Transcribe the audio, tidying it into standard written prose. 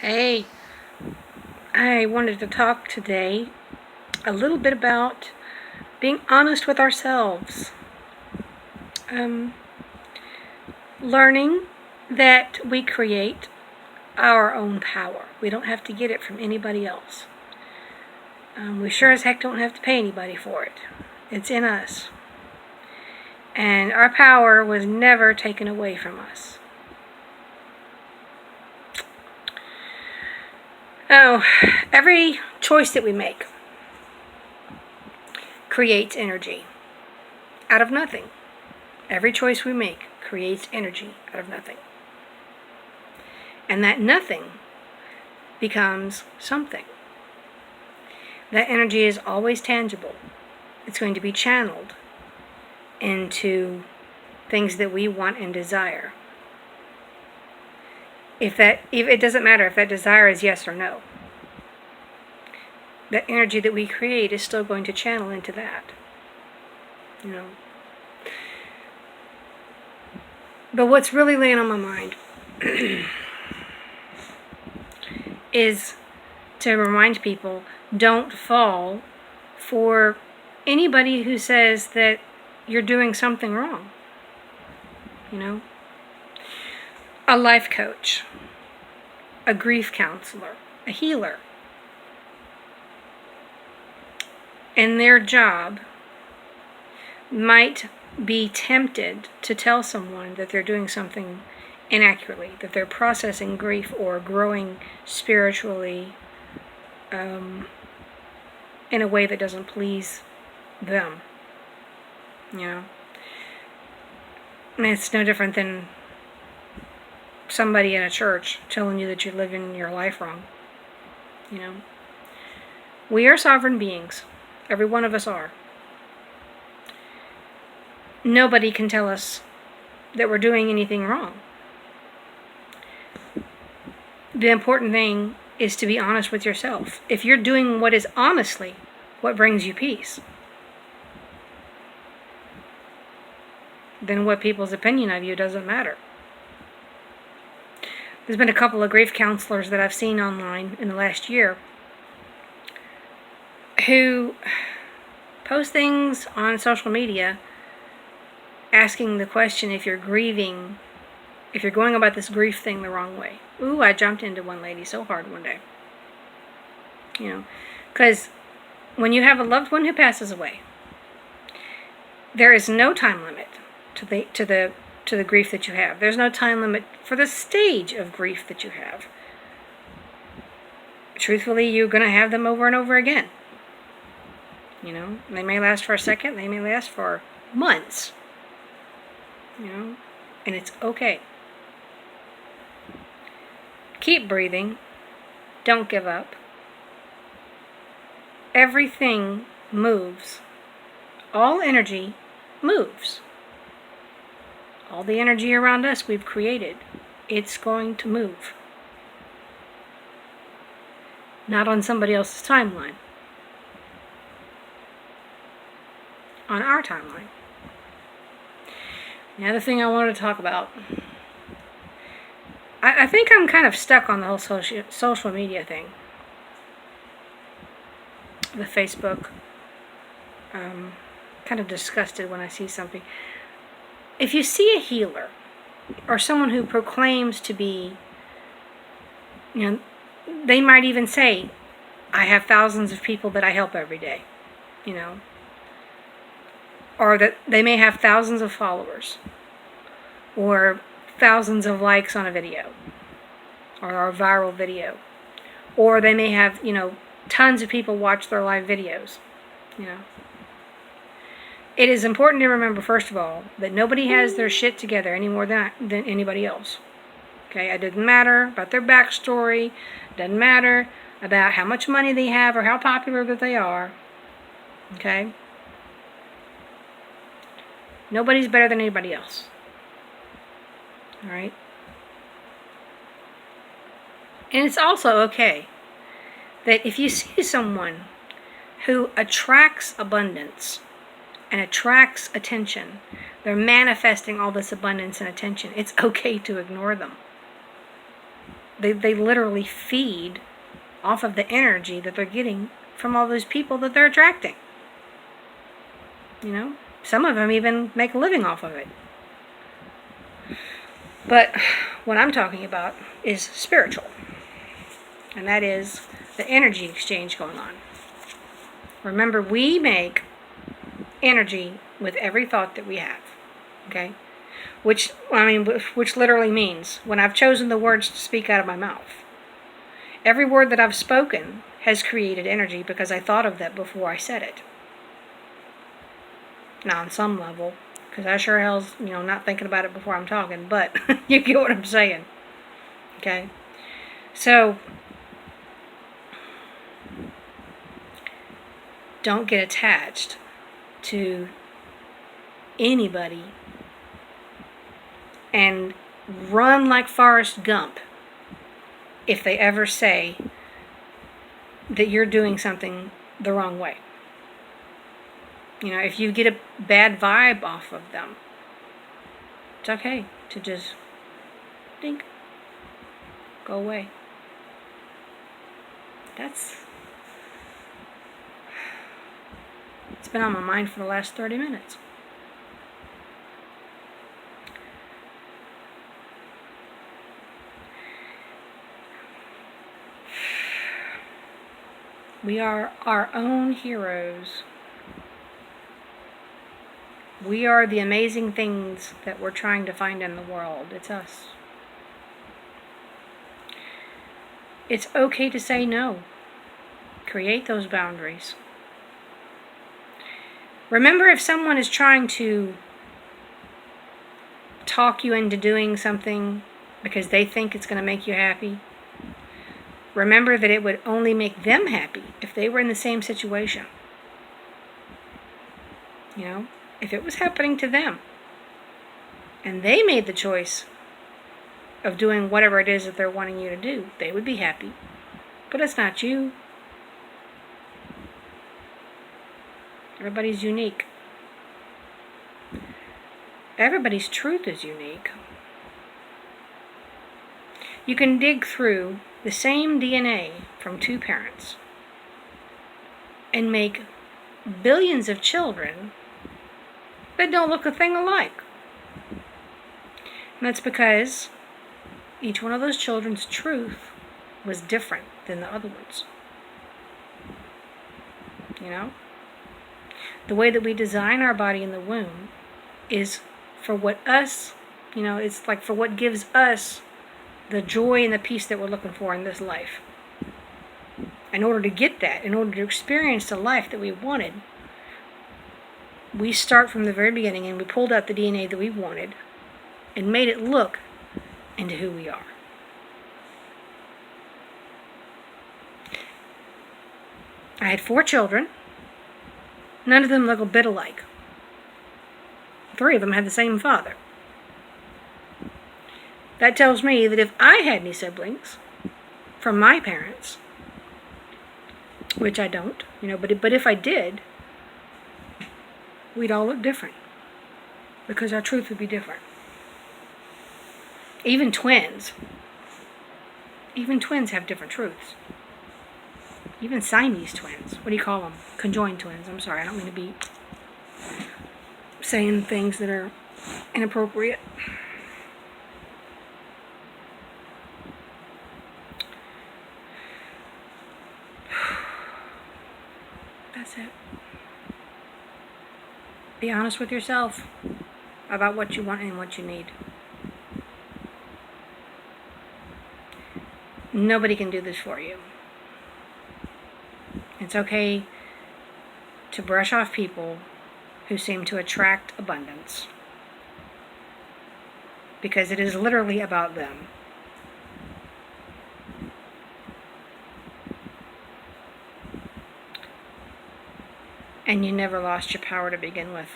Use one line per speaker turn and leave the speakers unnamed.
Hey, I wanted to talk today a little bit about being honest with ourselves. Um, Learning that we create our own power. We don't have to get it from anybody else. We sure as heck don't have to pay anybody for it. It's in us. And our power was never taken away from us. Oh, every choice that we make creates energy out of nothing. Every choice we make creates energy out of nothing. And that nothing becomes something. That energy is always tangible. It's going to be channeled into things that we want and desire. If it doesn't matter if that desire is yes or no. That energy that we create is still going to channel into that. But what's really laying on my mind is to remind people, don't fall for anybody who says that you're doing something wrong. A life coach, a grief counselor, a healer. And their job might be tempted to tell someone that they're doing something inaccurately, that they're processing grief or growing spiritually in a way that doesn't please them. And it's no different than somebody in a church telling you that you're living your life wrong. We are sovereign beings. Every one of us are. Nobody can tell us that we're doing anything wrong. The important thing is to be honest with yourself. If you're doing what is honestly what brings you peace, then what people's opinion of you doesn't matter. There's been a couple of grief counselors that I've seen online in the last year who post things on social media asking the question if you're grieving, if you're going about this grief thing the wrong way. Ooh, I jumped into one lady so hard one day. Because when you have a loved one who passes away, there is no time limit to the grief that you have. There's no time limit for the stage of grief that you have. Truthfully, you're going to have them over and over again. They may last for a second, they may last for months. And it's okay. Keep breathing. Don't give up. Everything moves. All energy moves. All the energy around us we've created. It's going to move. Not on somebody else's timeline. On our timeline. The other thing I wanted to talk about, I think I'm kind of stuck on the whole social media thing. The Facebook. Kind of disgusted when I see something. If you see a healer or someone who proclaims to be, they might even say, I have thousands of people that I help every day, or that they may have thousands of followers, or thousands of likes on a video, or a viral video, or they may have, tons of people watch their live videos, It is important to remember, first of all, that nobody has their shit together any more than anybody else. Okay, it doesn't matter about their backstory, it doesn't matter about how much money they have or how popular that they are. Okay? Nobody's better than anybody else. Alright? And it's also okay that if you see someone who attracts abundance and attracts attention, they're manifesting all this abundance and attention, it's okay to ignore them. They literally feed off of the energy that they're getting from all those people that they're attracting. You know, some of them even make a living off of it. But what I'm talking about is spiritual. And that is the energy exchange going on. Remember, we make energy with every thought that we have. Okay? Which literally means when I've chosen the words to speak out of my mouth, every word that I've spoken has created energy because I thought of that before I said it. Now, on some level, because I sure hell's, not thinking about it before I'm talking, but you get what I'm saying. Okay? So, don't get attached to anybody and run like Forrest Gump if they ever say that you're doing something the wrong way. If you get a bad vibe off of them, it's okay to just think, go away. It's been on my mind for the last 30 minutes. We are our own heroes. We are the amazing things that we're trying to find in the world. It's us. It's okay to say no. Create those boundaries. Remember, if someone is trying to talk you into doing something because they think it's going to make you happy, remember that it would only make them happy if they were in the same situation. If it was happening to them and they made the choice of doing whatever it is that they're wanting you to do, they would be happy. But it's not you. Everybody's unique. Everybody's truth is unique. You can dig through the same DNA from two parents and make billions of children that don't look a thing alike. And that's because each one of those children's truth was different than the other ones. The way that we design our body in the womb is for what us, it's like for what gives us the joy and the peace that we're looking for in this life. In order to get that, in order to experience the life that we wanted, we start from the very beginning and we pulled out the DNA that we wanted and made it look into who we are. I had 4 children. None of them look a bit alike. 3 of them had the same father. That tells me that if I had any siblings from my parents, which I don't, but if I did, we'd all look different because our truth would be different. Even twins have different truths. Even Siamese twins. What do you call them? Conjoined twins. I'm sorry, I don't mean to be saying things that are inappropriate. That's it. Be honest with yourself about what you want and what you need. Nobody can do this for you. It's okay to brush off people who seem to attract abundance, because it is literally about them. And you never lost your power to begin with.